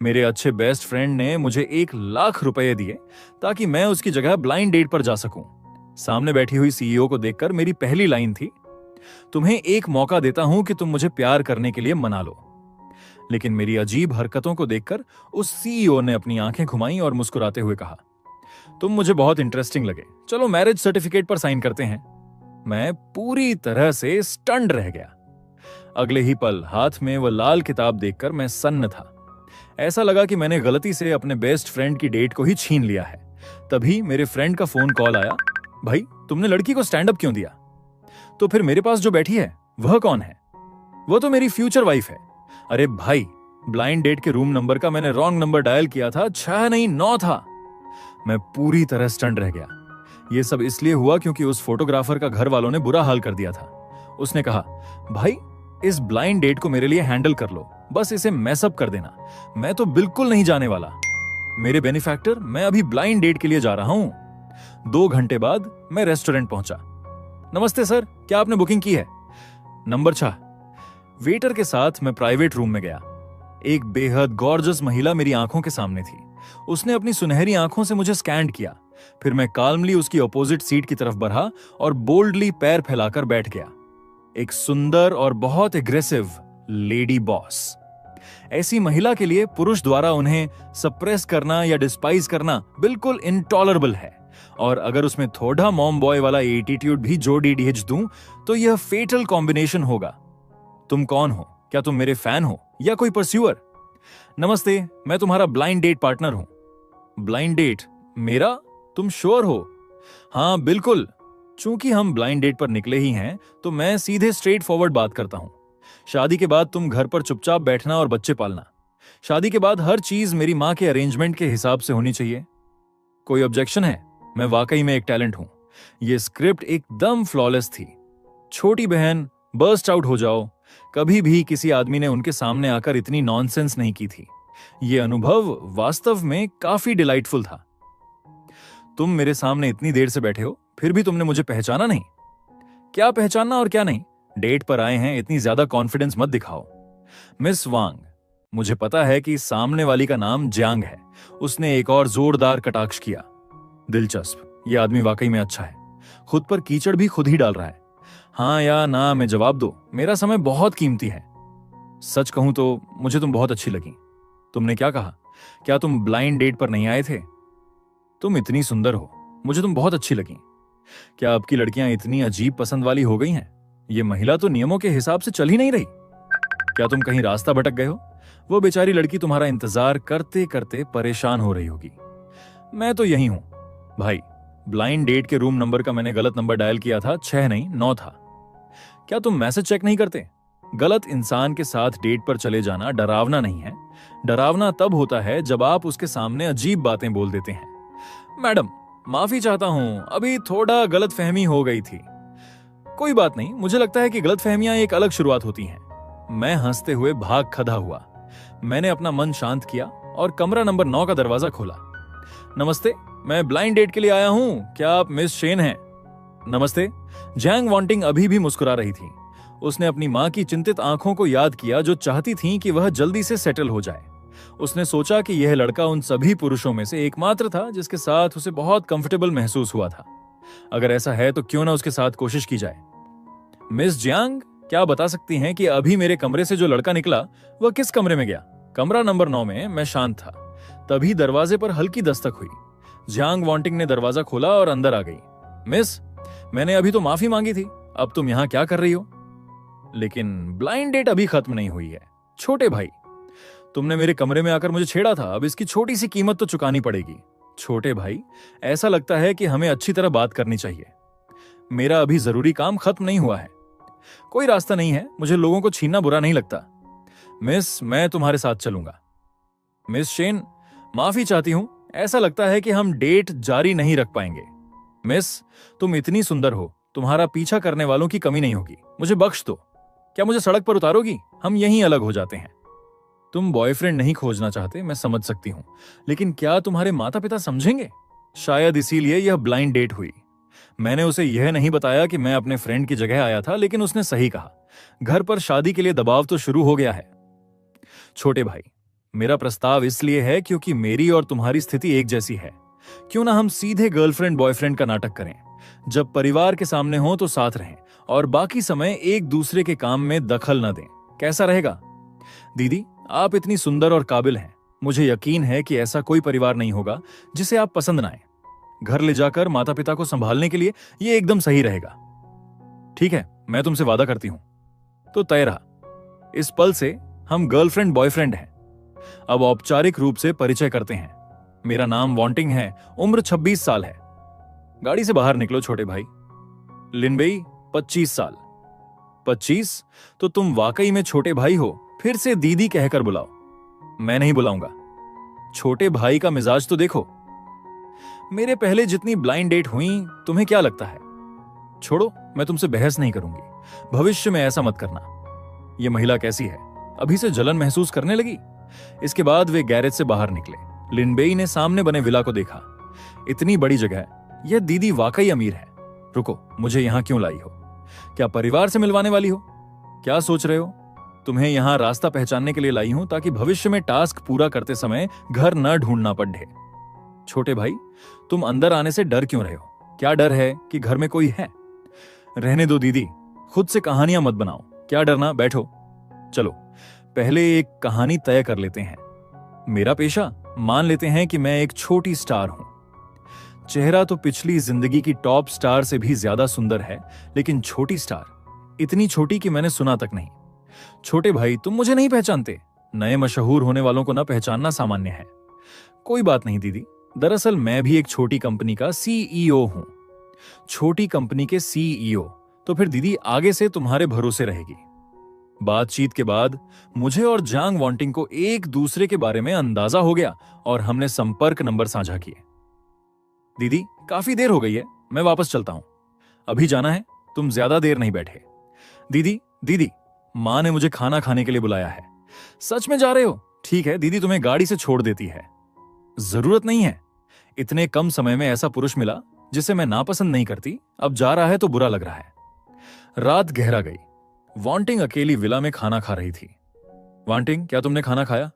मेरे अच्छे best friend ने मुझे 1 लाख रुपए दिए ताकि मैं उसकी जगह ब्लाइंड डेट पर जा सकूं। सामने बैठी हुई सीईओ को देखकर मेरी पहली लाइन थी, तुम्हें एक मौका देता हूं कि तुम मुझे प्यार करने के लिए मना लो। लेकिन मेरी अजीब हरकतों को देखकर उस सीईओ ने अपनी आंखें घुमाई और मुस्कुराते हुए कहा, तुम मुझे बहुत इंटरेस्टिंग लगे, चलो मैरिज सर्टिफिकेट पर साइन करते हैं। मैं पूरी तरह से स्टन्ड रह गया। अगले ही पल हाथ में वो लाल किताब देखकर मैं सन्न था। ऐसा लगा कि मैंने गलती से अपने बेस्ट फ्रेंड की डेट को ही छीन लिया है। तभी मेरे फ्रेंड का फोन कॉल आया, भाई तुमने लड़की को स्टैंड अप क्यों दिया? तो फिर मेरे पास जो बैठी है वह कौन है? वो तो मेरी फ्यूचर वाइफ है। अरे भाई, ब्लाइंड डेट के रूम नंबर का मैंने रॉन्ग नंबर डायल किया था, 6 नहीं 9 था। मैं पूरी तरह स्टंड रह गया। यह सब इसलिए हुआ क्योंकि उस फोटोग्राफर का घर वालों ने बुरा हाल कर दिया था। उसने कहा, भाई इस ब्लाइंड डेट को मेरे लिए हैंडल कर लो, बस इसे मैसअप कर देना, मैं तो बिल्कुल नहीं जाने वाला। मेरे बेनिफैक्टर, मैं अभी ब्लाइंड डेट के लिए जा रहा हूं। 2 घंटे बाद मैं रेस्टोरेंट पहुंचा। नमस्ते सर, क्या आपने बुकिंग की है? नंबर 6। वेटर के साथ मैं प्राइवेट रूम में गया। एक बेहद गॉर्जस महिला मेरी आंखों के सामने थी। उसने अपनी सुनहरी आंखों से मुझे स्कैन किया। फिर मैं काल्मली उसकी अपोजिट सीट की तरफ बढ़ा और बोल्डली पैर फैलाकर बैठ गया। एक सुंदर और बहुत एग्रेसिव लेडी बॉस। ऐसी महिला के लिए पुरुष द्वारा उन्हें सप्रेस करना या डिस्पाइज करना बिल्कुल इंटॉलरेबल है। और अगर उसमें थोड़ा मॉम बॉय वाला एटीट्यूड भी जोड़ डीडीएच दूं तो यह फेटल कॉम्बिनेशन होगा। तुम कौन हो? क्या तुम मेरे फैन हो या कोई परस्यूअर? नमस्ते, मैं तुम्हारा ब्लाइंड डेट पार्टनर हूं। Blind date? मेरा? तुम श्योर हो? हाँ बिल्कुल। चूंकि हम ब्लाइंड डेट पर निकले ही हैं तो मैं सीधे स्ट्रेट फॉरवर्ड बात करता हूं। शादी के बाद तुम घर पर चुपचाप बैठना और बच्चे पालना। शादी के बाद हर चीज मेरी मां के अरेंजमेंट के हिसाब से होनी चाहिए। कोई ऑब्जेक्शन है? मैं वाकई में एक टैलेंट हूं। यह स्क्रिप्ट एकदम फ्लॉलेस थी। छोटी बहन, बर्स्ट आउट हो जाओ। कभी भी किसी आदमी ने उनके सामने आकर इतनी नॉनसेंस नहीं की थी। यह अनुभव वास्तव में काफी डिलाइटफुल था। तुम मेरे सामने इतनी देर से बैठे हो, फिर भी तुमने मुझे पहचाना नहीं। क्या पहचानना और क्या नहीं? डेट पर आए हैं, इतनी ज्यादा कॉन्फिडेंस मत दिखाओ। मिस वांग, मुझे पता है कि सामने वाली का नाम जियांग है। उसने एक और जोरदार कटाक्ष किया। दिलचस्प, यह आदमी वाकई में अच्छा है। खुद पर कीचड़ भी खुद ही डाल रहा है। हाँ या ना में जवाब दो, मेरा समय बहुत कीमती है। सच कहूं तो मुझे तुम बहुत अच्छी लगी। तुमने क्या कहा? क्या तुम ब्लाइंड डेट पर नहीं आए थे? तुम इतनी सुंदर हो, मुझे तुम बहुत अच्छी लगी। क्या आपकी लड़कियां इतनी अजीब पसंद वाली हो गई हैं? ये महिला तो नियमों के हिसाब से चल ही नहीं रही। क्या तुम कहीं रास्ता भटक गए हो? वो बेचारी लड़की तुम्हारा इंतजार करते करते परेशान हो रही होगी। मैं तो यही हूं। भाई, ब्लाइंड डेट के रूम नंबर का मैंने गलत नंबर डायल किया था, 6 नहीं 9 था। क्या तुम मैसेज चेक नहीं करते? गलत इंसान के साथ डेट पर चले जाना डरावना नहीं है। डरावना तब होता है जब आप उसके सामने अजीब बातें बोल देते हैं। मैडम, माफी चाहता हूं, अभी थोड़ा गलतफहमी हो गई थी। कोई बात नहीं, मुझे लगता है कि गलतफहमियां एक अलग शुरुआत होती हैं। मैं हंसते हुए भाग खड़ा हुआ। मैंने अपना मन शांत किया और कमरा नंबर 9 का दरवाजा खोला। नमस्ते, मैं ब्लाइंड डेट के लिए आया हूं। क्या आप मिस शेन हैं? नमस्ते। जैंग वांटिंग अभी भी मुस्कुरा रही थी। उसने अपनी मां की चिंतित आंखों को याद किया जो चाहती थीं कि वह जल्दी से सेटल हो जाए। उसने सोचा कि यह लड़का उन सभी पुरुषों में से एकमात्र था जिसके साथ उसे बहुत कंफर्टेबल महसूस हुआ था। अगर ऐसा है तो क्यों ना उसके साथ कोशिश की जाए। मिस जियांग, क्या बता सकती हैं कि अभी मेरे कमरे से जो लड़का निकला वह किस कमरे में गया? कमरा नंबर 9 में। मैं शांत था। तभी दरवाजे पर हल्की दस्तक हुई। जियांग वांटिंग ने दरवाजा खोला और अंदर आ गई। मिस, मैंने अभी तो माफी मांगी थी, अब तुम यहां क्या कर रही हो? लेकिन ब्लाइंड डेट अभी खत्म नहीं हुई है। छोटे भाई, तुमने मेरे कमरे में आकर मुझे छेड़ा था, अब इसकी छोटी सी कीमत तो चुकानी पड़ेगी। छोटे भाई, ऐसा लगता है कि हमें अच्छी तरह बात करनी चाहिए। मेरा अभी जरूरी काम खत्म नहीं हुआ है। कोई रास्ता नहीं है, मुझे लोगों को छीनना बुरा नहीं लगता। मिस, मैं तुम्हारे साथ चलूंगा। मिस शेन, माफी चाहती हूं, ऐसा लगता है कि हम डेट जारी नहीं रख पाएंगे। मिस, तुम इतनी सुंदर हो, तुम्हारा पीछा करने वालों की कमी नहीं होगी, मुझे बख्श दो। क्या मुझे सड़क पर उतारोगी? हम यहीं अलग हो जाते हैं। तुम बॉयफ्रेंड नहीं खोजना चाहते, मैं समझ सकती हूं, लेकिन क्या तुम्हारे माता पिता समझेंगे? शायद इसीलिए यह ब्लाइंड डेट हुई। मैंने उसे यह नहीं बताया कि मैं अपने फ्रेंड की जगह आया था, लेकिन उसने सही कहा। घर पर शादी के लिए दबाव तो शुरू हो गया है। छोटे भाई, मेरा प्रस्ताव इसलिए है क्योंकि मेरी और तुम्हारी स्थिति एक जैसी है। क्यों ना हम सीधे गर्लफ्रेंड बॉयफ्रेंड का नाटक करें। जब परिवार के सामने हो तो साथ रहें और बाकी समय एक दूसरे के काम में दखल न दें। कैसा रहेगा? दीदी, आप इतनी सुंदर और काबिल हैं। मुझे यकीन है कि ऐसा कोई परिवार नहीं होगा जिसे आप पसंद ना आए। घर ले जाकर माता पिता को संभालने के लिए ये एकदम सही रहेगा। ठीक है, मैं तुमसे वादा करती हूं। तो तय रहा। इस पल से हम गर्लफ्रेंड बॉयफ्रेंड हैं। अब औपचारिक रूप से परिचय करते हैं। मेरा नाम वांटिंग है, उम्र 26 साल है। गाड़ी से बाहर निकलो छोटे भाई। लिनबेई, 25 साल। 25? तो तुम वाकई में छोटे भाई हो। फिर से दीदी कहकर बुलाओ। मैं नहीं बुलाऊंगा। छोटे भाई का मिजाज तो देखो। मेरे पहले जितनी ब्लाइंड डेट हुई, तुम्हें क्या लगता है? छोड़ो, मैं तुमसे बहस नहीं करूंगी। भविष्य में ऐसा मत करना। यह महिला कैसी है? अभी से जलन महसूस करने लगी। इसके बाद वे गैरेज से बाहर निकले। लिनबेई ने सामने बने विला को देखा। इतनी बड़ी जगह, यह दीदी वाकई अमीर है। रुको, मुझे यहां क्यों लाई हो? क्या परिवार से मिलवाने वाली हो? क्या सोच रहे हो? तुम्हें यहां रास्ता पहचानने के लिए लाई हूं ताकि भविष्य में टास्क पूरा करते समय घर न ढूंढना पड़े। छोटे भाई, तुम अंदर आने से डर क्यों रहे हो? क्या डर है कि घर में कोई है? रहने दो दीदी, खुद से कहानियां मत बनाओ। क्या डरना, बैठो। चलो पहले एक कहानी तय कर लेते हैं। मेरा पेशा, मान लेते हैं कि मैं एक छोटी स्टार हूं। चेहरा तो पिछली जिंदगी की टॉप स्टार से भी ज्यादा सुंदर है, लेकिन छोटी स्टार, इतनी छोटी कि मैंने सुना तक नहीं। छोटे भाई, तुम मुझे नहीं पहचानते। नए मशहूर होने वालों को ना पहचानना सामान्य है। कोई बात नहीं दीदी, दरअसल मैं भी एक छोटी कंपनी का सीईओ हूं। छोटी कंपनी के सीईओ, तो फिर दीदी आगे से तुम्हारे भरोसे रहेगी। बातचीत के बाद मुझे और जांग वांटिंग को एक दूसरे के बारे में अंदाजा हो गया और हमने संपर्क नंबर साझा किए। दीदी, काफी देर हो गई है, मैं वापस चलता हूं। अभी जाना है, तुम ज्यादा देर नहीं बैठे। दीदी, दीदी, मां ने मुझे खाना खाने के लिए बुलाया है। सच में जा रहे हो? ठीक है, दीदी तुम्हें गाड़ी से छोड़ देती है। जरूरत नहीं है। इतने कम समय में ऐसा पुरुष मिला जिसे मैं नापसंद नहीं करती। अब जा रहा है तो बुरा लग रहा है। रात गहरा गई। वांटिंग अकेली विला में खाना खा रही थी। वांटिंग, क्या तुमने खाना खाया?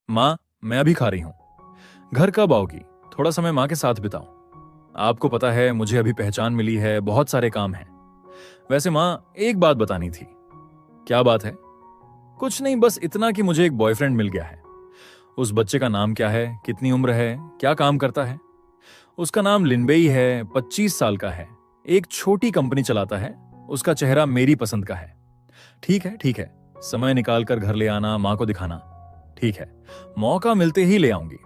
मां, मैं अभी खा रही हूं। घर कब आओगी? थोड़ा समय मां के साथ बिताओ। आपको पता है मुझे अभी पहचान मिली है, बहुत सारे काम हैं। वैसे मां, एक बात बतानी थी। क्या बात है? कुछ नहीं, बस इतना कि मुझे एक बॉयफ्रेंड मिल गया है। उस बच्चे का नाम क्या है? कितनी उम्र है? क्या काम करता है? उसका नाम लिनबेई है, 25 साल का है। एक छोटी कंपनी चलाता है। उसका चेहरा मेरी पसंद का है। ठीक है, ठीक है, समय निकाल कर घर ले आना, मां को दिखाना। ठीक है, मौका मिलते ही ले आऊंगी।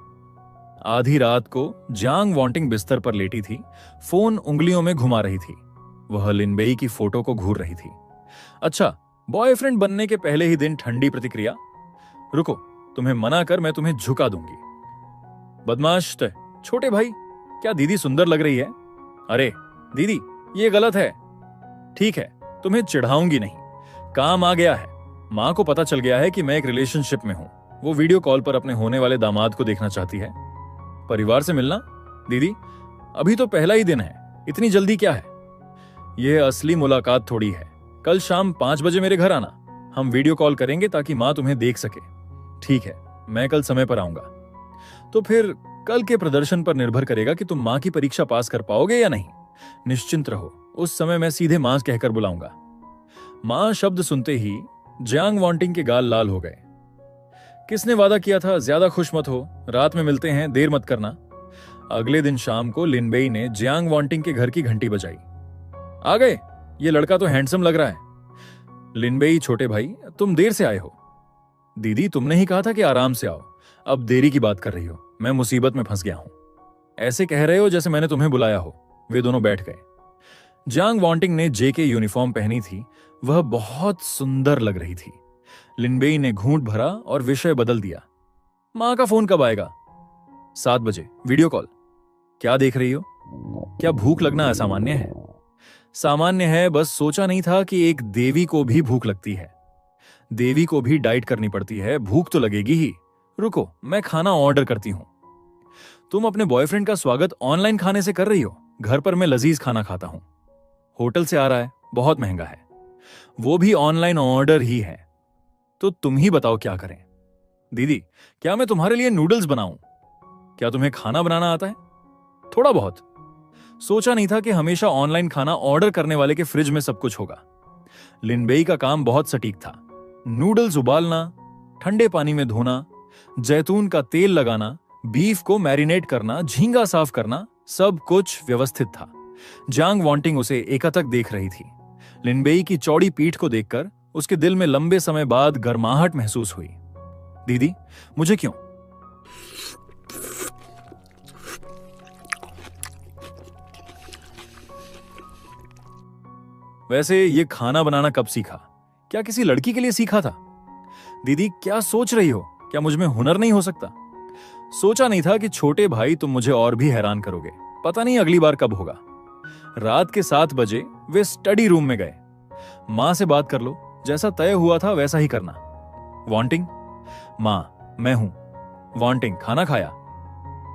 आधी रात को जांग वांटिंग बिस्तर पर लेटी थी, फोन उंगलियों में घुमा रही थी। वह लिनबेई की फोटो को घूर रही थी। अच्छा, बॉयफ्रेंड बनने के पहले ही दिन ठंडी प्रतिक्रिया। रुको, तुम्हें मना कर मैं तुम्हें झुका दूंगी। बदमाश छोटे भाई, क्या दीदी सुंदर लग रही है? अरे दीदी, ये गलत है। ठीक है, तुम्हें चिढ़ाऊंगी नहीं। काम आ गया है। मां को पता चल गया है कि मैं एक रिलेशनशिप में हूं। वो वीडियो कॉल पर अपने होने वाले दामाद को देखना चाहती है। परिवार से मिलना? दीदी, अभी तो पहला ही दिन है, इतनी जल्दी क्या है? यह असली मुलाकात थोड़ी है। कल शाम 5 बजे मेरे घर आना। हम वीडियो कॉल करेंगे ताकि मां तुम्हें देख सके। ठीक है, मैं कल समय पर आऊंगा। तो फिर कल के प्रदर्शन पर निर्भर करेगा कि तुम मां की परीक्षा पास कर पाओगे या नहीं। निश्चिंत रहो, उस समय मैं सीधे मां कहकर बुलाऊंगा। मां शब्द सुनते ही जांग वांटिंग के गाल लाल हो गए। किसने वादा किया था ज्यादा खुश मत हो, रात में मिलते हैं, देर मत करना। अगले दिन शाम को लिनबेई ने जांग वांटिंग के घर की घंटी बजाई। आ गए? ये लड़का तो हैंडसम लग रहा है। लिनबेई, छोटे भाई, तुम देर से आए हो। दीदी, तुमने ही कहा था कि आराम से आओ। अब देरी की बात कर रही हो। मैं मुसीबत में फंस गया हूं। ऐसे कह रहे हो जैसे मैंने तुम्हें बुलाया हो। वे दोनों बैठ गए। जांग वांटिंग ने जेके यूनिफॉर्म पहनी थी। वह बहुत सुंदर लग रही थी। लिनबेई ने घूंट भरा और विषय बदल दिया। मां का फोन कब आएगा? 7 बजे, वीडियो कॉल। क्या देख रही हो? क्या भूख लगना असामान्य है? सामान्य है, बस सोचा नहीं था कि एक देवी को भी भूख लगती है। देवी को भी डाइट करनी पड़ती है, भूख तो लगेगी ही। रुको, मैं खाना ऑर्डर करती हूं। तुम अपने बॉयफ्रेंड का स्वागत ऑनलाइन खाने से कर रही हो? घर पर मैं लजीज खाना खाता हूं। होटल से आ रहा है, बहुत महंगा है। वो भी ऑनलाइन ऑर्डर ही है। तो तुम ही बताओ क्या करें। दीदी, क्या मैं तुम्हारे लिए नूडल्स बनाऊं? क्या तुम्हें खाना बनाना आता है? थोड़ा बहुत। सोचा नहीं था कि हमेशा ऑनलाइन खाना ऑर्डर करने वाले के फ्रिज में सब कुछ होगा। लिनबेई का काम बहुत सटीक था। नूडल्स उबालना, ठंडे पानी में धोना, जैतून का तेल लगाना, बीफ को मैरिनेट करना, झींगा साफ करना, सब कुछ व्यवस्थित था। जांग वांटिंग उसे एकटक देख रही थी। लिनबेई की चौड़ी पीठ को देखकर उसके दिल में लंबे समय बाद गर्माहट महसूस हुई। दीदी, मुझे क्यों? वैसे ये खाना बनाना कब सीखा? क्या किसी लड़की के लिए सीखा था? दीदी, क्या सोच रही हो? क्या मुझ में हुनर नहीं हो सकता? सोचा नहीं था कि छोटे भाई तुम मुझे और भी हैरान करोगे। पता नहीं अगली बार कब होगा। रात के 7 बजे वे स्टडी रूम में गए। मां से बात कर लो, जैसा तय हुआ था वैसा ही करना। वांटिंग, मां, मैं हूं। वांटिंग, खाना खाया?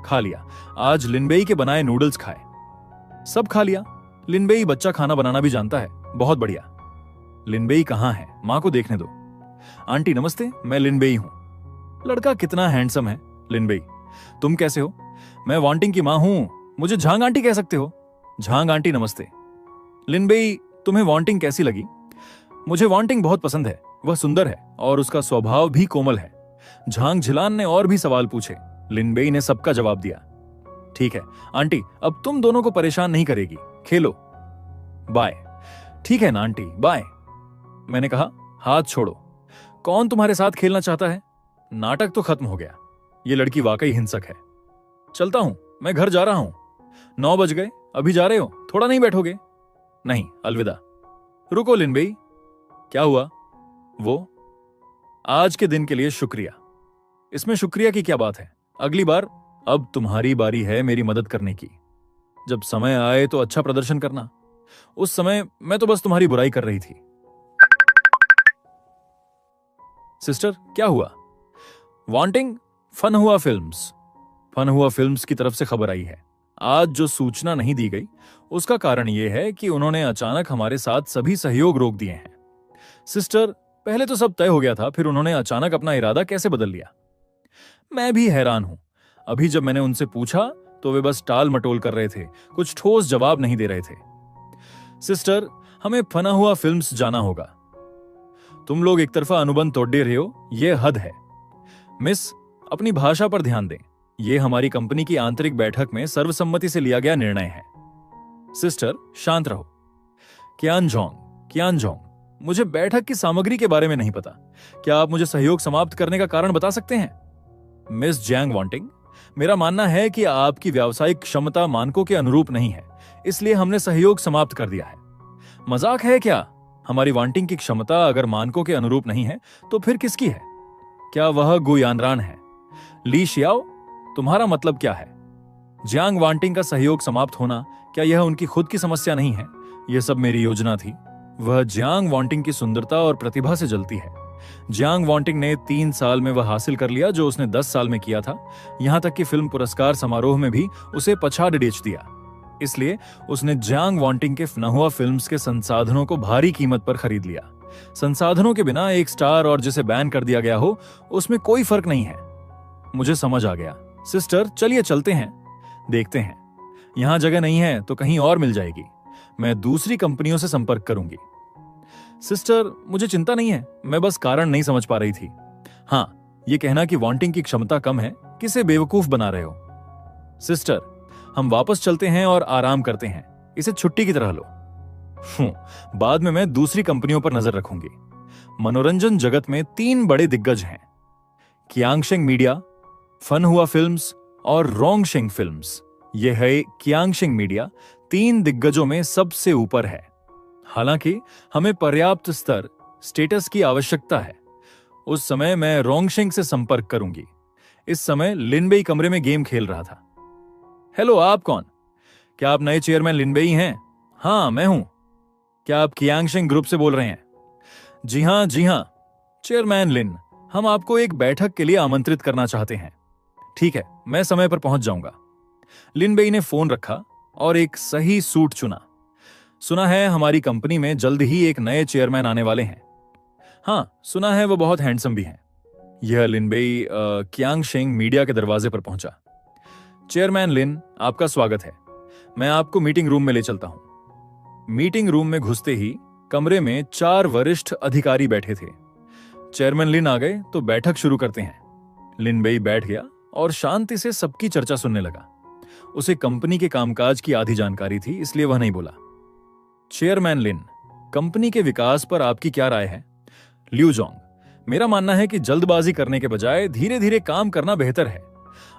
खा लिया। आज लिनबेई के बनाए नूडल्स खाए। सब खा लिया। लिनबेई बच्चा खाना बनाना भी जानता है। बहुत बढ़िया। लिनबेई कहां है? मां को देखने दो। आंटी नमस्ते, मैं लिनबेई हूं। लड़का कितना हैंडसम है। लिनबेई, तुम कैसे हो? मैं वांटिंग की मां हूं। मुझे झांग आंटी कह सकते हो। झांग आंटी नमस्ते। लिनबेई, तुम्हें वांटिंग कैसी लगी? मुझे वांटिंग बहुत पसंद है। वह सुंदर है और उसका स्वभाव भी कोमल है। झांग झिलान ने और भी सवाल पूछे। लिनबेई ने सबका जवाब दिया। ठीक है आंटी, अब तुम दोनों को परेशान नहीं करेगी। खेलो। बाय। ठीक है ना आंटी, बाय। मैंने कहा, हाथ छोड़ो। कौन तुम्हारे साथ खेलना चाहता है? नाटक तो खत्म हो गया। ये लड़की वाकई हिंसक है। चलता हूं, मैं घर जा रहा हूं। 9 बज गए। अभी जा रहे हो? थोड़ा नहीं बैठोगे? नहीं, अलविदा। रुको लिनबेई, क्या हुआ? वो, आज के दिन के लिए शुक्रिया। इसमें शुक्रिया की क्या बात है? अगली बार। अब तुम्हारी बारी है मेरी मदद करने की। जब समय आए तो अच्छा प्रदर्शन करना। उस समय मैं तो बस तुम्हारी बुराई कर रही थी। सिस्टर, क्या हुआ? वांटिंग, फन हुआ फिल्म्स। फन हुआ फिल्म्स की तरफ से खबर आई है। आज जो सूचना नहीं दी गई उसका कारण यह है कि उन्होंने अचानक हमारे साथ सभी सहयोग रोक दिए हैं। सिस्टर, पहले तो सब तय हो गया था, फिर उन्होंने अचानक अपना इरादा कैसे बदल लिया? मैं भी हैरान हूं। अभी जब मैंने उनसे पूछा तो वे बस टाल मटोल कर रहे थे, कुछ ठोस जवाब नहीं दे रहे थे। सिस्टर, हमें फना हुआ फिल्म्स जाना होगा। तुम लोग एक तरफा अनुबंध तोड़ रहे हो, यह हद है। मिस, अपनी भाषा पर ध्यान दें। यह हमारी कंपनी की आंतरिक बैठक में सर्वसम्मति से लिया गया निर्णय है। सिस्टर, शांत रहो। कियानजोंग, मुझे बैठक की सामग्री के बारे में नहीं पता। क्या आप मुझे सहयोग समाप्त करने का कारण बता सकते हैं? मिस जैंग वांटिंग, मेरा मानना है कि आपकी व्यावसायिक क्षमता मानकों के अनुरूप नहीं है, इसलिए हमने सहयोग समाप्त कर दिया है। मजाक है क्या? हमारी वांटिंग की क्षमता अगर मानकों के अनुरूप नहीं है तो फिर किसकी है? क्या वह गुयानरान है? ली शियाओ, तुम्हारा मतलब क्या है? जियांग वांटिंग का सहयोग समाप्त होना, क्या यह उनकी खुद की समस्या नहीं है? यह सब मेरी योजना थी। वह जियांग वांटिंग की सुंदरता और प्रतिभा से जलती है। जियांग वांटिंग ने 3 साल में वह हासिल कर लिया जो उसने 10 साल में किया था। यहां तक कि फिल्म पुरस्कार समारोह में भी उसे पछाड़ डेच दिया। इसलिए उसने जियांग वांटिंग के फनहुआ फिल्म्स के संसाधनों को भारी कीमत पर खरीद लिया। संसाधनों के बिना एक स्टार और जिसे बैन कर दिया गया हो, उसमें कोई फर्क नहीं है। मुझे समझ आ गया। सिस्टर, चलिए चलते हैं, देखते हैं। यहां जगह नहीं है तो कहीं और मिल जाएगी। मैं दूसरी कंपनियों से संपर्क करूंगी। सिस्टर, मुझे चिंता नहीं है, मैं बस कारण नहीं समझ पा रही थी। हाँ, ये कहना कि वांटिंग की क्षमता कम है, किसे बेवकूफ बना रहे हो? सिस्टर, हम वापस चलते हैं और आराम करते हैं। इसे छुट्टी की तरह लो। बाद में मैं दूसरी कंपनियों पर नजर रखूंगी। मनोरंजन जगत में 3 बड़े दिग्गज हैं, कियांगशेंग मीडिया, फनहुआ फिल्म्स और रोंगशेंग फिल्म्स। यह है कियांगशेंग मीडिया 3 दिग्गजों में सबसे ऊपर है। हालांकि हमें पर्याप्त स्तर स्टेटस की आवश्यकता है। उस समय मैं रोंगशेंग से संपर्क करूंगी। इस समय लिनबेई कमरे में गेम खेल रहा था। हेलो, आप कौन? क्या आप नए चेयरमैन लिनबेई हैं? हाँ, मैं हूं। क्या आप कियांगशेंग ग्रुप से बोल रहे हैं? जी हां, चेयरमैन लिन, हम आपको एक बैठक के लिए आमंत्रित करना चाहते हैं। ठीक है, मैं समय पर पहुंच जाऊंगा। लिनबेई ने फोन रखा और एक सही सूट चुना। सुना है हमारी कंपनी में जल्द ही एक नए चेयरमैन आने वाले हैं। हाँ, सुना है वो बहुत हैंडसम भी हैं। यह लिनबेई क्यांग शेंग मीडिया के दरवाजे पर पहुंचा। चेयरमैन लिन, आपका स्वागत है। मैं आपको मीटिंग रूम में ले चलता हूं। मीटिंग रूम में घुसते ही कमरे में 4 वरिष्ठ अधिकारी बैठे थे। चेयरमैन लिन आ गए तो बैठक शुरू करते हैं। लिनबेई बैठ गया और शांति से सबकी चर्चा सुनने लगा। उसे कंपनी के कामकाज की आधी जानकारी थी, इसलिए वह नहीं बोला। चेयरमैन लिन, कंपनी के विकास पर आपकी क्या राय है? ल्यू जोंग, मेरा मानना है कि जल्दबाजी करने के बजाय धीरे धीरे काम करना बेहतर है।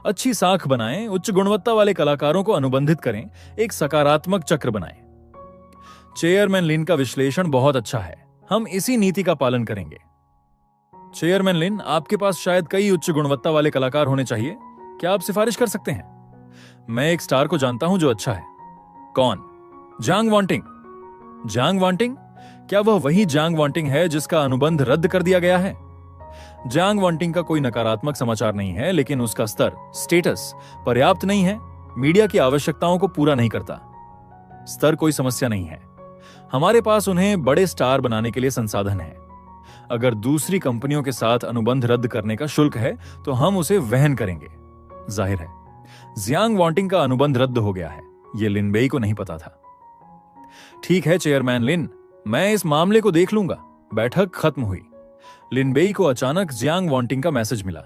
अच्छी साख बनाएं, उच्च गुणवत्ता वाले कलाकारों को अनुबंधित करें, एक सकारात्मक चक्र बनाएं। चेयरमैन लिन का विश्लेषण बहुत अच्छा है, हम इसी नीति का पालन करेंगे। चेयरमैन लिन, आपके पास शायद कई उच्च गुणवत्ता वाले कलाकार होने चाहिए, क्या आप सिफारिश कर सकते हैं? मैं एक स्टार को जानता हूं जो अच्छा है। कौन? जांग वांटिंग। जांग वांटिंग? क्या वह वही जांग वांटिंग है जिसका अनुबंध रद्द कर दिया गया है? जांग वांटिंग का कोई नकारात्मक समाचार नहीं है, लेकिन उसका स्तर, स्टेटस पर्याप्त नहीं है, मीडिया की आवश्यकताओं को पूरा नहीं करता। स्तर कोई समस्या नहीं है, हमारे पास उन्हें बड़े स्टार बनाने के लिए संसाधन है। अगर दूसरी कंपनियों के साथ अनुबंध रद्द करने का शुल्क है तो हम उसे वहन करेंगे। जाहिर है जियांग वांटिंग का अनुबंध रद्द हो गया है, यह लिनबेई को नहीं पता था। ठीक है चेयरमैन लिन, मैं इस मामले को देख लूंगा। बैठक खत्म हुई। लिनबेई को अचानक जियांग वांटिंग का मैसेज मिला।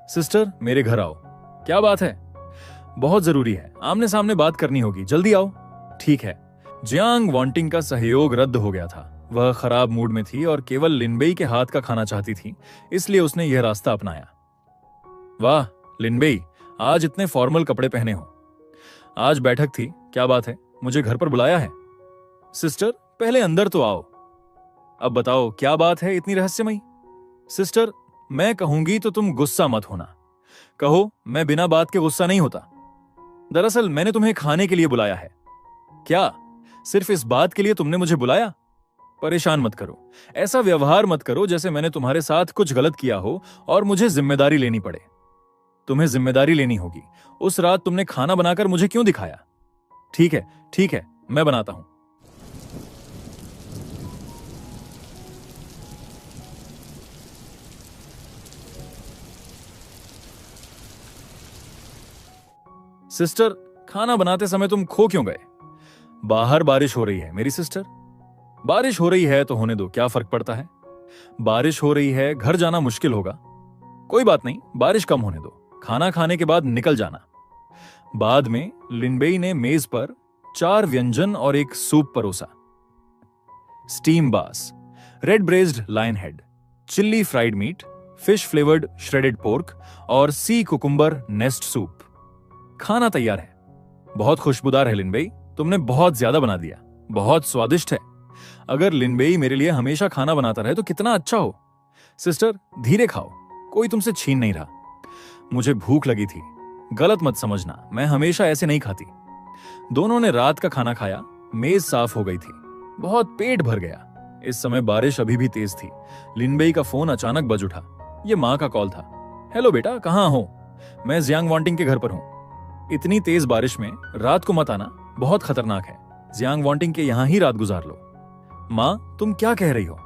सिस्टर, मेरे घर आओ। क्या बात है? बहुत जरूरी है, आमने सामने बात करनी होगी, जल्दी आओ। ठीक है। जियांग वांटिंग का सहयोग रद्द हो गया था। वह खराब मूड में थी और केवल लिनबेई के हाथ का खाना चाहती थी, इसलिए उसने यह रास्ता अपनाया। वाह लिनबेई, आज इतने फॉर्मल कपड़े पहने हो। आज बैठक थी, क्या बात है, मुझे घर पर बुलाया है? सिस्टर, पहले अंदर तो आओ। अब बताओ क्या बात है इतनी रहस्यमयी? सिस्टर, मैं कहूंगी तो तुम गुस्सा मत होना। कहो, मैं बिना बात के गुस्सा नहीं होता। दरअसल मैंने तुम्हें खाने के लिए बुलाया है। क्या सिर्फ इस बात के लिए तुमने मुझे बुलाया? परेशान मत करो, ऐसा व्यवहार मत करो जैसे मैंने तुम्हारे साथ कुछ गलत किया हो और मुझे जिम्मेदारी लेनी पड़े। तुम्हें जिम्मेदारी लेनी होगी। उस रात तुमने खाना बनाकर मुझे क्यों दिखाया? ठीक है, मैं बनाता हूं। सिस्टर, खाना बनाते समय तुम खो क्यों गए? बाहर बारिश हो रही है मेरी सिस्टर। बारिश हो रही है तो होने दो, क्या फर्क पड़ता है? बारिश हो रही है, घर जाना मुश्किल होगा। कोई बात नहीं, बारिश कम होने दो, खाना खाने के बाद निकल जाना। बाद में लिनबेई ने मेज पर 4 व्यंजन और एक सूप परोसा। Steam bass, red braised lion head, chilli fried meat, fish flavoured shredded pork और सी कुकुम्बर नेस्ट सूप। खाना तैयार है। बहुत खुशबूदार है लिनबेई, तुमने बहुत ज्यादा बना दिया, बहुत स्वादिष्ट है। अगर लिनबेई मेरे लिए हमेशा खाना बनाता रहे तो कितना अच्छा हो। सिस्टर, धीरे खाओ, कोई तुमसे छीन नहीं रहा। मुझे भूख लगी थी, गलत मत समझना, मैं हमेशा ऐसे नहीं खाती। दोनों ने रात का खाना खाया, मेज साफ हो गई थी, बहुत पेट भर गया। इस समय बारिश अभी भी तेज थी। लिनबेई का फोन अचानक बज उठा। यह मां का कॉल था। हेलो बेटा, कहां हो? मैं जियांग वांटिंग के घर पर हूं। इतनी तेज बारिश में रात को मत आना, बहुत खतरनाक है। जियांग वांटिंग के यहां ही रात गुजार लो। मां, तुम क्या कह रही हो?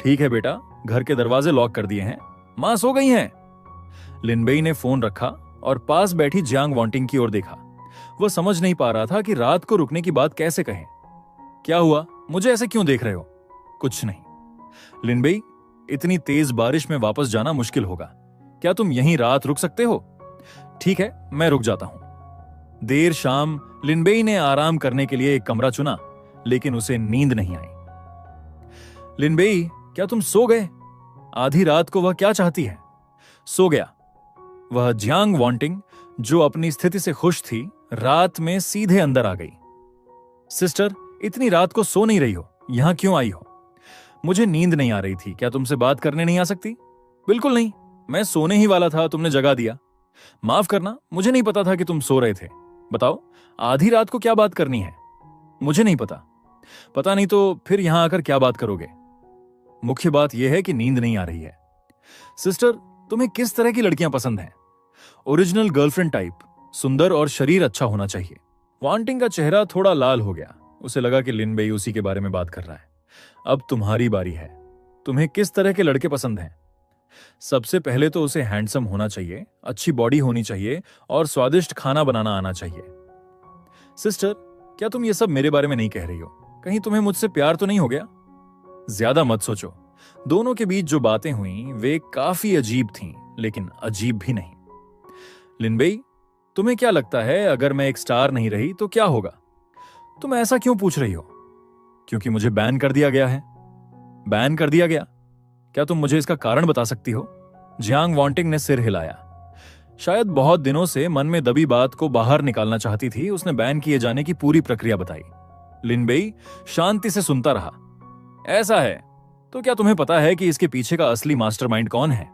ठीक है बेटा, घर के दरवाजे लॉक कर दिए हैं, मां सो गई हैं। लिनबेई ने फोन रखा और पास बैठी जियांग वांटिंग की ओर देखा। वह समझ नहीं पा रहा था कि रात को रुकने की बात कैसे कहें। क्या हुआ, मुझे ऐसे क्यों देख रहे हो? कुछ नहीं। लिनबेई, इतनी तेज बारिश में वापस जाना मुश्किल होगा, क्या तुम यहीं रात रुक सकते हो? ठीक है, मैं रुक जाता हूं। देर शाम लिनबेई ने आराम करने के लिए एक कमरा चुना, लेकिन उसे नींद नहीं आई। लिनबेई, क्या तुम सो गए? आधी रात को वह क्या चाहती है? सो गया। वह जियांग वांटिंग, जो अपनी स्थिति से खुश थी, रात में सीधे अंदर आ गई। सिस्टर, इतनी रात को सो नहीं रही हो, यहां क्यों आई हो? मुझे नींद नहीं आ रही थी, क्या तुमसे बात करने नहीं आ सकती? बिल्कुल नहीं, मैं सोने ही वाला था, तुमने जगा दिया। माफ करना, मुझे नहीं पता था कि तुम सो रहे थे। बताओ, आधी रात को क्या बात करनी है? मुझे नहीं पता। पता नहीं तो फिर यहां आकर क्या बात करोगे? मुख्य बात यह है कि नींद नहीं आ रही है। सिस्टर, तुम्हें किस तरह की लड़कियां पसंद हैं? ओरिजिनल गर्लफ्रेंड टाइप, सुंदर और शरीर अच्छा होना चाहिए। वांटिंग का चेहरा थोड़ा लाल हो गया। उसे लगा कि लिनबेई उसी के बारे में बात कर रहा है। अब तुम्हारी बारी है, तुम्हें किस तरह के लड़के पसंद हैं? सबसे पहले तो उसे हैंडसम होना चाहिए, अच्छी बॉडी होनी चाहिए और स्वादिष्ट खाना बनाना आना चाहिए। सिस्टर, क्या तुम ये सब मेरे बारे में नहीं कह रही हो? कहीं तुम्हें मुझसे प्यार तो नहीं हो गया? ज्यादा मत सोचो। दोनों के बीच जो बातें हुई वे काफी अजीब थीं, लेकिन अजीब भी नहीं। लिनबेई, तुम्हें क्या लगता है अगर मैं एक स्टार नहीं रही तो क्या होगा? तुम ऐसा क्यों पूछ रही हो? क्योंकि मुझे बैन कर दिया गया है। बैन कर दिया गया? क्या तुम मुझे इसका कारण बता सकती हो? जियांग वांटिंग ने सिर हिलाया। शायद बहुत दिनों से मन में दबी बात को बाहर निकालना चाहती थी। उसने बैन किए जाने की पूरी प्रक्रिया बताई। लिनबेई शांति से सुनता रहा। ऐसा है तो क्या तुम्हें पता है कि इसके पीछे का असली मास्टरमाइंड कौन है?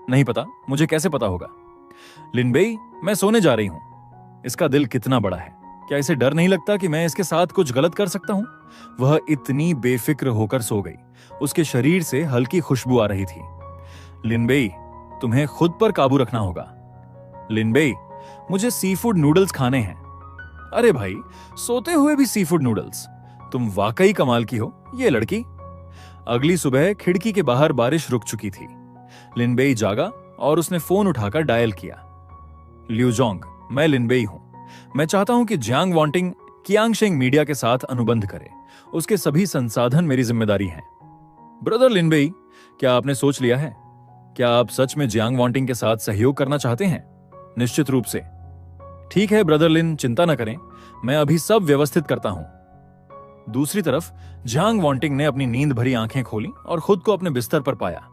नहीं पता। मुझे कैसे पता होगा? लिनबेई, मैं सोने जा रही हूं। इसका दिल कितना बड़ा है। क्या इसे डर नहीं लगता कि मैं इसके साथ कुछ गलत कर सकता हूं? वह इतनी बेफिक्र होकर सो गई। उसके शरीर से हल्की खुशबू आ रही थी। लिनबेई, तुम्हें खुद पर काबू रखना होगा। लिनबेई, मुझे सी फूड नूडल्स खाने हैं। अरे भाई, सोते हुए भी सी फूड नूडल्स? तुम वाकई कमाल की हो, ये लड़की। अगली सुबह खिड़की के बाहर बारिश रुक चुकी थी। लिनबेई जागा और उसने फोन उठाकर डायल किया। ल्यूजोंग, मैं लिनबेई हूं। मैं चाहता हूं कि जियांग वांटिंग कियांगशेंग मीडिया के साथ अनुबंध करे। उसके सभी संसाधन मेरी जिम्मेदारी हैं। ब्रदर लिनबेई, क्या आपने सोच लिया है? क्या आप सच में जियांग वांटिंग के साथ सहयोग करना चाहते हैं? निश्चित रूप से। ठीक है ब्रदर लिन, चिंता न करें, मैं अभी सब व्यवस्थित करता हूं। दूसरी तरफ जियांग वांटिंग ने अपनी नींद भरी आंखें खोली और खुद को अपने बिस्तर पर पाया।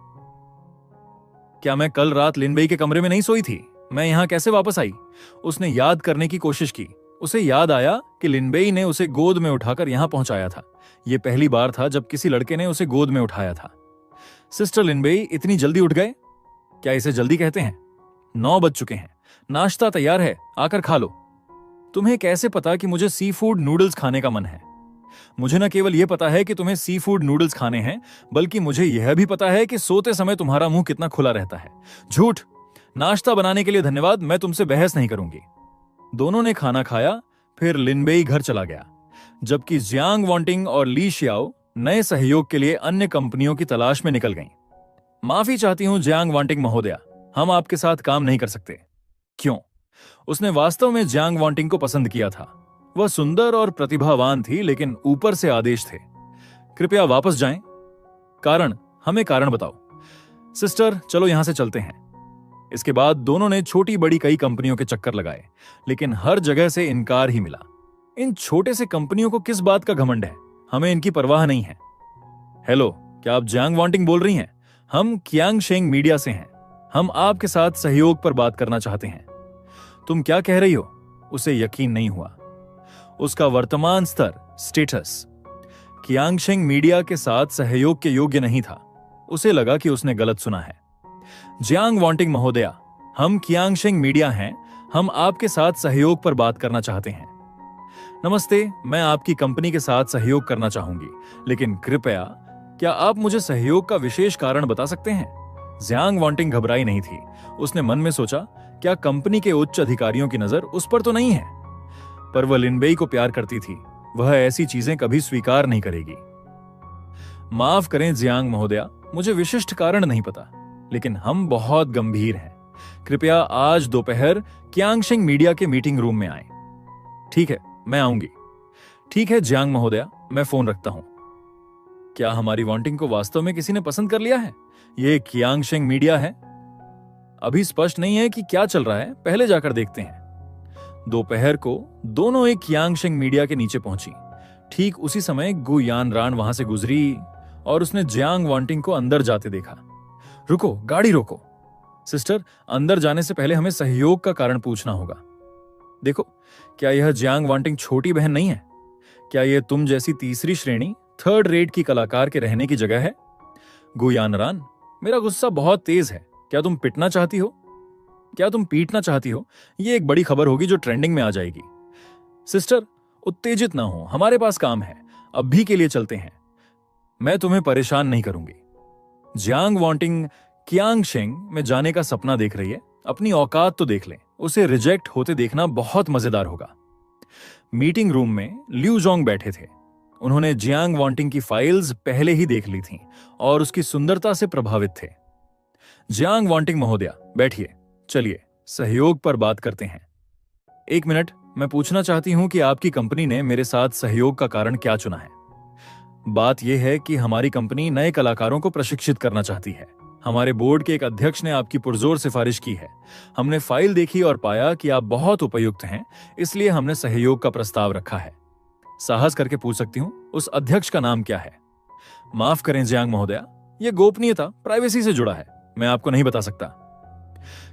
क्या मैं कल रात लिनबेई के कमरे में नहीं सोई थी? मैं यहां कैसे वापस आई? उसने याद करने की कोशिश की। उसे याद आया कि लिनबेई ने उसे गोद में उठाकर यहां पहुंचाया था। यह पहली बार था जब किसी लड़के ने उसे गोद में उठाया था। सिस्टर लिनबेई, इतनी जल्दी उठ गए? क्या इसे जल्दी कहते हैं? 9 बज चुके हैं। नाश्ता तैयार है, आकर खा लो। तुम्हें कैसे पता कि मुझे सी फूड नूडल्स खाने का मन है? मुझे न केवल यह पता है कि तुम्हें सी फूड नूडल्स खाने हैं, बल्कि मुझे यह भी पता है कि सोते समय तुम्हारा मुंह कितना खुला रहता है। झूठ। नाश्ता बनाने के लिए धन्यवाद, मैं तुमसे बहस नहीं करूंगी। दोनों ने खाना खाया, फिर लिनबेई घर चला गया, जबकि जियांग वांटिंग और ली शियाओ नए सहयोग के लिए अन्य कंपनियों की तलाश में निकल गईं। माफी चाहती हूं जियांग वांटिंग महोदया, हम आपके साथ काम नहीं कर सकते। क्यों? उसने वास्तव में जियांग वांटिंग को पसंद किया था। वह सुंदर और प्रतिभावान थी, लेकिन ऊपर से आदेश थे, कृपया वापस जाएं। कारण? हमें कारण बताओ। सिस्टर, चलो यहां से चलते हैं। इसके बाद दोनों ने छोटी बड़ी कई कंपनियों के चक्कर लगाए, लेकिन हर जगह से इनकार ही मिला। इन छोटे से कंपनियों को किस बात का घमंड है? हमें इनकी परवाह नहीं है। हेलो, क्या आप जियांग वांटिंग बोल रही हैं? हम कियांगशेंग मीडिया से हैं। हम आपके साथ सहयोग पर बात करना चाहते हैं। तुम क्या कह रही हो? उसे यकीन नहीं हुआ। उसका वर्तमान स्तर, स्टेटस, कियांगशेंग मीडिया के साथ सहयोग के योग्य नहीं था। उसे लगा कि उसने गलत सुना है। जियांग वांटिंग महोदया, हम कियांगशेंग मीडिया हैं। हम आपके साथ सहयोग पर बात करना चाहते हैं। नमस्ते, मैं आपकी कंपनी के साथ सहयोग करना चाहूंगी, लेकिन कृपया क्या आप मुझे सहयोग का विशेष कारण बता सकते हैं? जियांग वांटिंग घबराई नहीं थी। उसने मन में सोचा, क्या कंपनी के उच्च अधिकारियों की नजर उस पर तो नहीं है? पर वह लिनबेई को प्यार करती थी। वह ऐसी चीजें कभी स्वीकार नहीं करेगी। माफ करें जियांग महोदया, मुझे विशिष्ट कारण नहीं पता, लेकिन हम बहुत गंभीर हैं। कृपया आज दोपहर कियांगशेंग मीडिया के मीटिंग रूम में आएं। ठीक है, मैं आऊंगी। ठीक है जियांग महोदया, मैं फोन रखता हूं। क्या हमारी वांटिंग को वास्तव में किसी ने पसंद कर लिया है? ये कियांगशेंग मीडिया है? अभी स्पष्ट नहीं है कि क्या चल रहा है, पहले जाकर देखते हैं। दोपहर को दोनों एक कियांगशेंग मीडिया के नीचे पहुंची। ठीक उसी समय गु यानरान वहां से गुजरी और उसने जियांग वांटिंग को अंदर जाते देखा। रुको, गाड़ी रोको। सिस्टर, अंदर जाने से पहले हमें सहयोग का कारण पूछना होगा। देखो, क्या यह जियांग वांटिंग छोटी बहन नहीं है? क्या यह तुम जैसी तीसरी श्रेणी, थर्ड रेट की कलाकार के रहने की जगह है? गु यानरान, मेरा गुस्सा बहुत तेज है। क्या तुम पिटना चाहती हो? क्या तुम पीटना चाहती हो? यह एक बड़ी खबर होगी जो ट्रेंडिंग में आ जाएगी। सिस्टर, उत्तेजित ना हो, हमारे पास काम है। अभी के लिए चलते हैं। मैं तुम्हें परेशान नहीं करूंगी। जियांग वांटिंग कियांगशेंग में जाने का सपना देख रही है। अपनी औकात तो देख ले। उसे रिजेक्ट होते देखना बहुत मजेदार होगा। मीटिंग रूम में ल्यूजोंग बैठे थे। उन्होंने जियांग वांटिंग की फाइल्स पहले ही देख ली थीं और उसकी सुंदरता से प्रभावित थे। जियांग वांटिंग महोदया, बैठिए। चलिए सहयोग पर बात करते हैं। एक मिनट, मैं पूछना चाहती हूं कि आपकी कंपनी ने मेरे साथ सहयोग का कारण क्या चुना है। बात यह है कि हमारी कंपनी नए कलाकारों को प्रशिक्षित करना चाहती है। हमारे बोर्ड के एक अध्यक्ष ने आपकी पुरजोर सिफारिश की है। हमने फाइल देखी और पाया कि आप बहुत उपयुक्त हैं, इसलिए हमने सहयोग का प्रस्ताव रखा है। साहस करके पूछ सकती हूँ, उस अध्यक्ष का नाम क्या है? माफ करें जियांग महोदया, यह गोपनीयता, प्राइवेसी से जुड़ा है, मैं आपको नहीं बता सकता।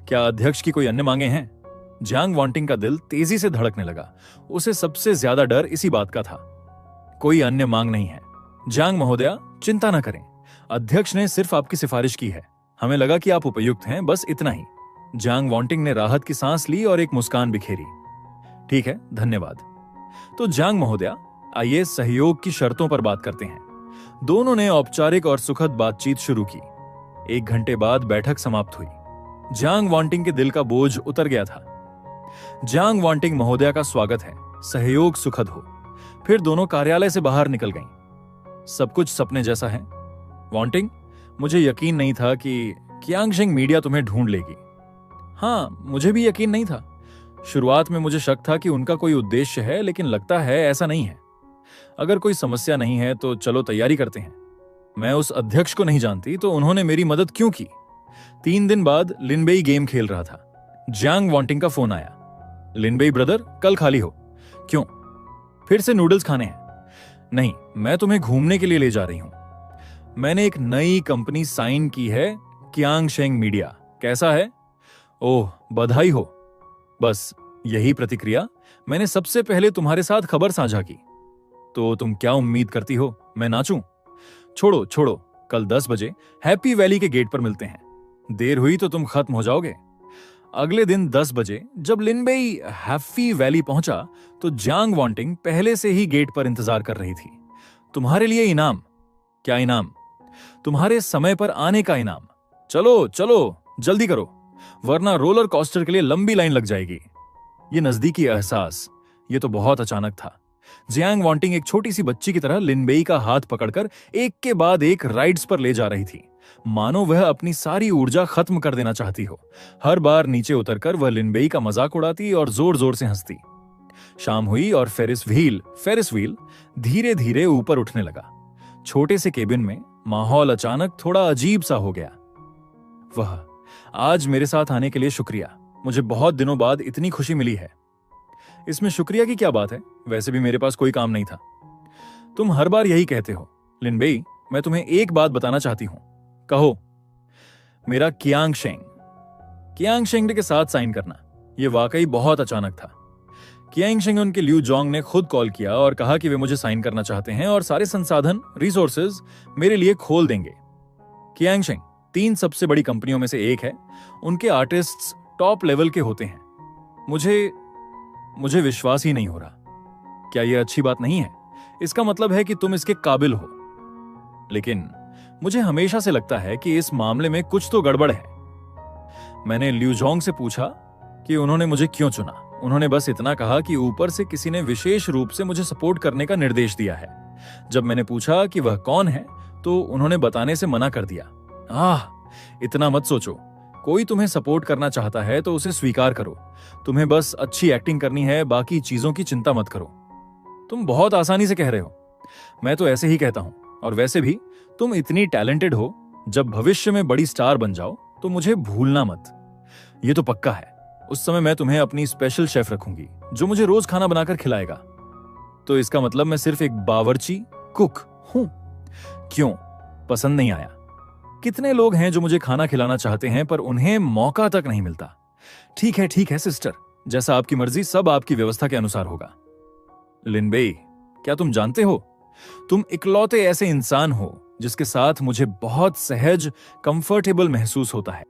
क्या अध्यक्ष की कोई अन्य मांगे हैं? जियांग वांटिंग का दिल तेजी से धड़कने लगा। उसे सबसे ज्यादा डर इसी बात का था। कोई अन्य मांग नहीं है। जियांग महोदया, चिंता न करें, अध्यक्ष ने सिर्फ आपकी सिफारिश की है। हमें लगा कि आप उपयुक्त हैं, बस इतना ही। जियांग वांटिंग ने राहत की सांस ली और एक मुस्कान बिखेरी। ठीक है, धन्यवाद। तो जियांग महोदया, आइए सहयोग की शर्तों पर बात करते हैं। दोनों ने औपचारिक और सुखद बातचीत शुरू की। 1 घंटे बाद बैठक समाप्त हुई। जियांग वांटिंग के दिल का बोझ उतर गया था। जियांग वांटिंग महोदया का स्वागत है, सहयोग सुखद हो। फिर दोनों कार्यालय से बाहर निकल गईं। सब कुछ सपने जैसा है। वांटिंग, मुझे यकीन नहीं था कि कियांगशेंग मीडिया तुम्हें ढूंढ लेगी। हाँ, मुझे भी यकीन नहीं था। शुरुआत में मुझे शक था कि उनका कोई उद्देश्य है, लेकिन लगता है ऐसा नहीं है। अगर कोई समस्या नहीं है तो चलो तैयारी करते हैं। मैं उस अध्यक्ष को नहीं जानती, तो उन्होंने मेरी मदद क्यों की? 3 दिन बाद लिनबेई गेम खेल रहा था। जियांग वांटिंग का फोन आया। लिनबेई ब्रदर, कल खाली हो? क्यों? फिर से नूडल्स खाने हैं? नहीं, मैं तुम्हें घूमने के लिए ले जा रही हूं। मैंने एक नई कंपनी साइन की है, कियांगशेंग मीडिया। कैसा है? ओह, बधाई हो। बस यही प्रतिक्रिया। मैंने सबसे पहले तुम्हारे साथ खबर साझा की। तो तुम क्या उम्मीद करती हो, मैं नाचूं? छोड़ो छोड़ो, कल 10 बजे हैप्पी वैली के गेट पर मिलते हैं। देर हुई तो तुम खत्म हो जाओगे। अगले दिन 10 बजे जब लिनबेई हैप्पी वैली पहुंचा तो जियांग वांटिंग पहले से ही गेट पर इंतजार कर रही थी। तुम्हारे लिए इनाम। क्या इनाम? तुम्हारे समय पर आने का इनाम। चलो चलो, जल्दी करो, वरना रोलर कोस्टर के लिए लंबी लाइन लग जाएगी। ये नजदीकी एहसास, ये तो बहुत अचानक था। जियांग वांटिंग एक छोटी सी बच्ची की तरह लिनबेई का हाथ पकड़कर एक के बाद एक राइड्स पर ले जा रही थी, मानो वह अपनी सारी ऊर्जा खत्म कर देना चाहती हो। हर बार नीचे उतरकर वह लिनबेई का मजाक उड़ाती और जोर जोर से हंसती। शाम हुई और फेरिस व्हील धीरे धीरे ऊपर उठने लगा। छोटे से केबिन में माहौल अचानक थोड़ा अजीब सा हो गया। वह, आज मेरे साथ आने के लिए शुक्रिया। मुझे बहुत दिनों बाद इतनी खुशी मिली है। इसमें शुक्रिया की क्या बात है? वैसे भी मेरे पास कोई काम नहीं था। तुम हर बार यही कहते हो। लिनबेई, मैं तुम्हें एक बात बताना चाहती हूं। कहो। मेरा कियांगशेंग के साथ साइन करना, यह वाकई बहुत अचानक था। कियांगशेंग उनके ल्यू जोंग ने खुद कॉल किया और कहा कि वे मुझे साइन करना चाहते हैं और सारे संसाधन, रिसोर्सेज मेरे लिए खोल देंगे। कियांगशेंग 3 सबसे बड़ी कंपनियों में से एक है। उनके आर्टिस्ट्स टॉप लेवल के होते हैं। मुझे विश्वास ही नहीं हो रहा। क्या यह अच्छी बात नहीं है? इसका मतलब है कि तुम इसके काबिल हो। लेकिन मुझे हमेशा से लगता है कि इस मामले में कुछ तो गड़बड़ है। मैंने ल्यू जोंग से पूछा कि उन्होंने मुझे क्यों चुना। उन्होंने बस इतना कहा कि ऊपर से किसी ने विशेष रूप से मुझे सपोर्ट करने का निर्देश दिया है। जब मैंने पूछा कि वह कौन है, तो उन्होंने बताने से मना कर दिया। इतना मत सोचो। कोई तुम्हें सपोर्ट करना चाहता है तो उसे स्वीकार करो। तुम्हें बस अच्छी एक्टिंग करनी है, बाकी चीजों की चिंता मत करो। तुम बहुत आसानी से कह रहे हो। मैं तो ऐसे ही कहता हूं। और वैसे भी तुम इतनी टैलेंटेड हो, जब भविष्य में बड़ी स्टार बन जाओ तो मुझे भूलना मत। ये तो पक्का है। उस समय मैं तुम्हें अपनी स्पेशल शेफ रखूंगी, जो मुझे रोज खाना बनाकर खिलाएगा। तो इसका मतलब मैं सिर्फ एक बावर्ची कुक हूं? क्यों, पसंद नहीं आया? कितने लोग हैं जो मुझे खाना खिलाना चाहते हैं पर उन्हें मौका तक नहीं मिलता। ठीक है सिस्टर, जैसा आपकी मर्जी, सब आपकी व्यवस्था के अनुसार होगा। लिनबेई, क्या तुम जानते हो, तुम इकलौते ऐसे इंसान हो जिसके साथ मुझे बहुत सहज, कंफर्टेबल महसूस होता है।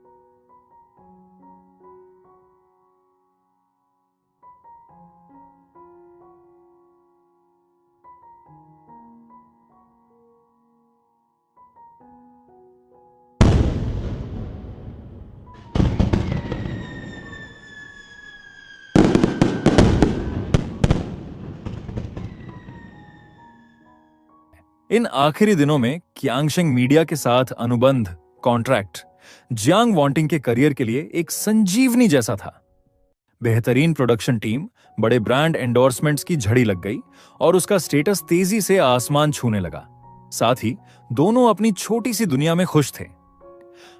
इन आखिरी दिनों में कियांगशेंग मीडिया के साथ अनुबंध, कॉन्ट्रैक्ट जियांग वांटिंग के करियर के लिए एक संजीवनी जैसा था। बेहतरीन प्रोडक्शन टीम, बड़े ब्रांड एंडोर्समेंट्स की झड़ी लग गई और उसका स्टेटस तेजी से आसमान छूने लगा। साथ ही दोनों अपनी छोटी सी दुनिया में खुश थे।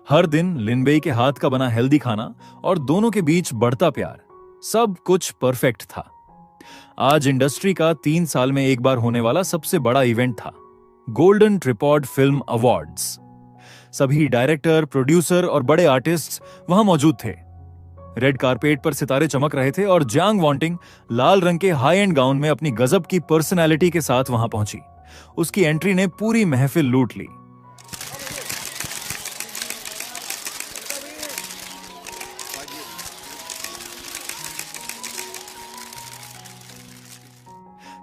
हर दिन लिनबेई के हाथ का बना हेल्दी खाना और दोनों के बीच बढ़ता प्यार, सब कुछ परफेक्ट था। आज इंडस्ट्री का 3 साल में एक बार होने वाला सबसे बड़ा इवेंट था, गोल्डन ट्रिपॉड फिल्म अवार्ड्स। सभी डायरेक्टर, प्रोड्यूसर और बड़े आर्टिस्ट्स वहां मौजूद थे। रेड कारपेट पर सितारे चमक रहे थे और जियांग वांटिंग लाल रंग के हाई एंड गाउन में अपनी गजब की पर्सनैलिटी के साथ वहां पहुंची। उसकी एंट्री ने पूरी महफिल लूट ली।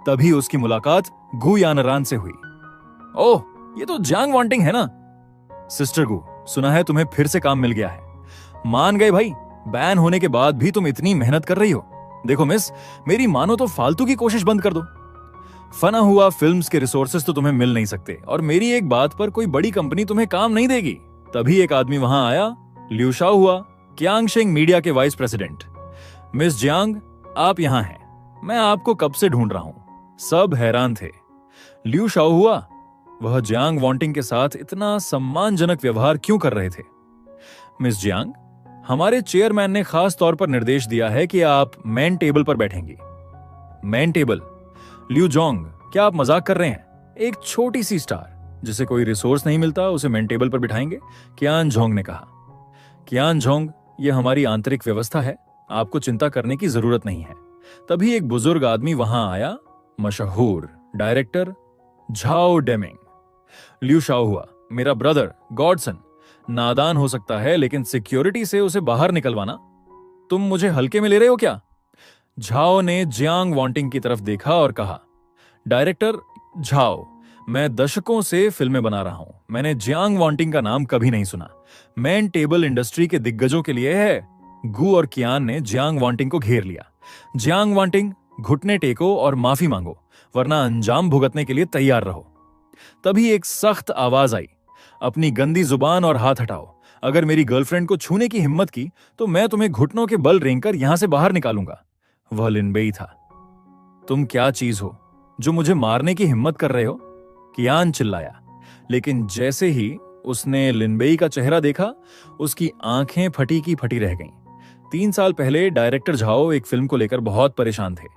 तभी उसकी मुलाकात गु यानरान से हुई। ओह, ये तो जियांग वांटिंग है ना? सिस्टर गु, सुना है तुम्हें फिर से काम मिल गया है। मान गए भाई, बैन होने के बाद भी तुम इतनी मेहनत कर रही हो। देखो मिस, मेरी मानो तो फालतू की कोशिश बंद कर दो। फना हुआ फिल्म्स के रिसोर्सेज तो तुम्हें मिल नहीं सकते और मेरी एक बात पर कोई बड़ी कंपनी तुम्हें काम नहीं देगी। तभी एक आदमी वहां आया, लिu शाओ हुआ, क्यांगशेंग मीडिया के वाइस प्रेसिडेंट। मिस जियांग, आप यहां हैं। मैं आपको कब से ढूंढ रहा हूं। सब हैरान थे। लिu शाओ हुआ, वह जियांग वांटिंग के साथ इतना सम्मानजनक व्यवहार क्यों कर रहे थे? मिस जियांग, हमारे चेयरमैन ने खास तौर पर निर्देश दिया है कि आप मेन टेबल पर बैठेंगी। Main table? लिu जोंग, क्या आप मजाक कर रहे हैं? एक छोटी सी स्टार जिसे कोई रिसोर्स नहीं मिलता, उसे मेन टेबल पर बिठाएंगे? कियान जोंग ने कहा। कियान जोंग, यह हमारी आंतरिक व्यवस्था है, आपको चिंता करने की जरूरत नहीं है। तभी एक बुजुर्ग आदमी वहां आया, मशहूर डायरेक्टर झाओ डेमिंग। लिu शाओ हुआ, मेरा ब्रदर गॉडसन नादान हो सकता है, लेकिन सिक्योरिटी से उसे बाहर निकलवाना, तुम मुझे हल्के में ले रहे हो क्या? झाओ ने जियांग वांटिंग की तरफ देखा और कहा, डायरेक्टर झाओ, मैं दशकों से फिल्में बना रहा हूं, मैंने जियांग वांटिंग का नाम कभी नहीं सुना। मेन टेबल इंडस्ट्री के दिग्गजों के लिए है। गु और कियान ने जियांग वांटिंग को घेर लिया। जियांग वांटिंग, घुटने टेको और माफी मांगो, वरना अंजाम भुगतने के लिए तैयार रहो। तभी एक सख्त आवाज आई, अपनी गंदी जुबान और हाथ हटाओ। अगर मेरी गर्लफ्रेंड को छूने की हिम्मत की तो मैं तुम्हें घुटनों के बल रेंगकर यहां से बाहर निकालूंगा। वह लिनबेई था। तुम क्या चीज हो जो मुझे मारने की हिम्मत कर रहे हो? कियान चिल्लाया। लेकिन जैसे ही उसने लिनबेई का चेहरा देखा, उसकी आंखें फटी की फटी रह गईं। 3 साल पहले डायरेक्टर झाओ एक फिल्म को लेकर बहुत परेशान थे।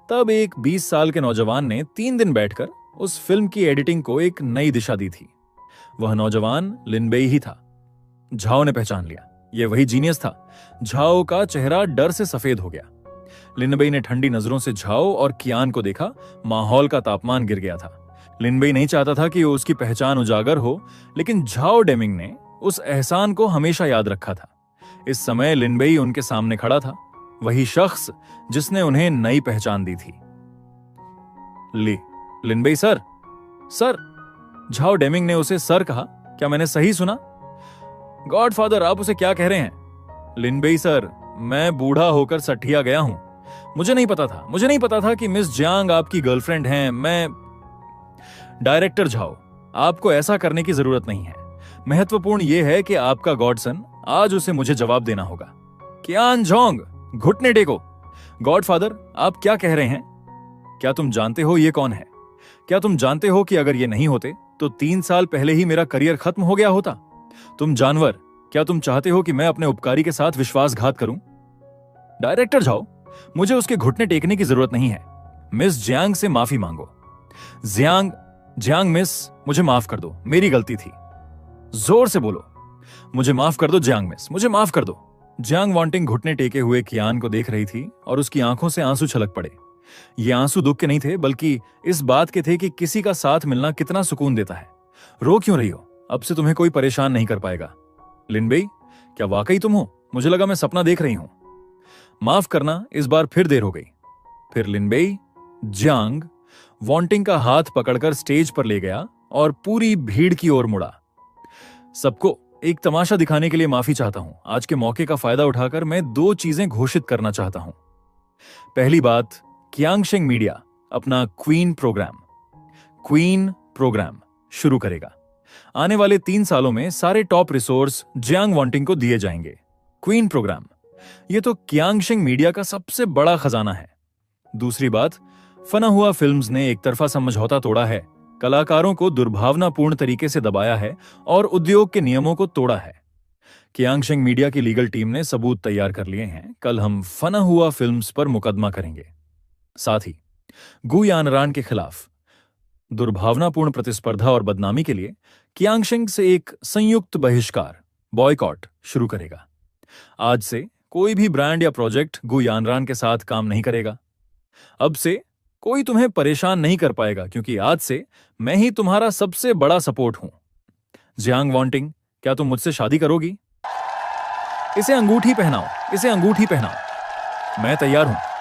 तब एक 20 साल के नौजवान ने 3 दिन बैठकर उस फिल्म की एडिटिंग को एक नई दिशा दी थी। वह नौजवान लिनबेई ही था। झाओ ने पहचान लिया, यह वही जीनियस था। झाओ का चेहरा डर से सफेद हो गया। लिनबेई ने ठंडी नजरों से झाओ और कियान को देखा। माहौल का तापमान गिर गया था। लिनबेई नहीं चाहता था कि उसकी पहचान उजागर हो, लेकिन झाओ डेमिंग ने उस एहसान को हमेशा याद रखा था। इस समय लिनबेई उनके सामने खड़ा था, वही शख्स जिसने उन्हें नई पहचान दी थी। लिनबेई सर। सर, झाओ डेमिंग ने उसे सर कहा। क्या मैंने सही सुना? गॉडफादर, आप उसे क्या कह रहे हैं? लिनबेई सर, मैं बूढ़ा होकर सठिया गया हूं। मुझे नहीं पता था कि मिस जियांग आपकी गर्लफ्रेंड हैं। मैं डायरेक्टर झाओ, आपको ऐसा करने की जरूरत नहीं है। महत्वपूर्ण यह है कि आपका गॉडसन, आज उसे मुझे जवाब देना होगा। कियान जोंग, घुटने टेको। गॉडफादर, आप क्या कह रहे हैं? क्या तुम जानते हो ये कौन है? क्या तुम जानते हो कि अगर ये नहीं होते तो 3 साल पहले ही मेरा करियर खत्म हो गया होता? तुम जानवर, क्या तुम चाहते हो कि मैं अपने उपकारी के साथ विश्वासघात करूं? डायरेक्टर झाओ, मुझे उसके घुटने टेकने की जरूरत नहीं है। मिस जियांग से माफी मांगो। जियांग मिस, मुझे माफ कर दो, मेरी गलती थी। जोर से बोलो, मुझे माफ कर दो जियांग मिस, मुझे माफ कर दो। जियांग वांटिंग घुटने टेके हुए कियान को देख रही थी और उसकी आंखों से आंसू छलक पड़े। ये आंसू दुख के नहीं थे, बल्कि इस बात के थे कि किसी का साथ मिलना कितना सुकून देता है। रो क्यों रही हो? अब से तुम्हें कोई परेशान नहीं कर पाएगा। लिनबेई, क्या वाकई तुम हो? मुझे लगा मैं सपना देख रही हूं। माफ करना, इस बार फिर देर हो गई। फिर लिनबेई जियांग वांटिंग का हाथ पकड़कर स्टेज पर ले गया और पूरी भीड़ की ओर मुड़ा। सबको एक तमाशा दिखाने के लिए माफी चाहता हूं। आज के मौके का फायदा उठाकर मैं 2 चीजें घोषित करना चाहता हूं। पहली बात, क्यांगशेंग मीडिया अपना क्वीन प्रोग्राम शुरू करेगा। आने वाले 3 सालों में सारे टॉप रिसोर्स जियांग वांटिंग को दिए जाएंगे। क्वीन प्रोग्राम, ये तो कियांगशिंग मीडिया का सबसे बड़ा खजाना है। दूसरी बात, फनाहुआ फिल्म्स ने एक तरफा समझौता तोड़ा है, कलाकारों को दुर्भावनापूर्ण तरीके से दबाया है और उद्योग के नियमों को तोड़ा है। कियांगशिंग मीडिया की लीगल टीम ने सबूत तैयार कर लिए हैं। कल हम फनाहुआ फिल्म्स पर मुकदमा करेंगे। साथ ही गु यानरान के खिलाफ दुर्भावनापूर्ण प्रतिस्पर्धा और बदनामी के लिए कियांगशिंग से एक संयुक्त बहिष्कार बॉयकॉट शुरू करेगा। आज से कोई भी ब्रांड या प्रोजेक्ट गु यानरान के साथ काम नहीं करेगा। अब से कोई तुम्हें परेशान नहीं कर पाएगा, क्योंकि आज से मैं ही तुम्हारा सबसे बड़ा सपोर्ट हूं। जियांग वांटिंग, क्या तुम मुझसे शादी करोगी? इसे अंगूठी पहनाओ, इसे अंगूठी पहनाओ। मैं तैयार हूं।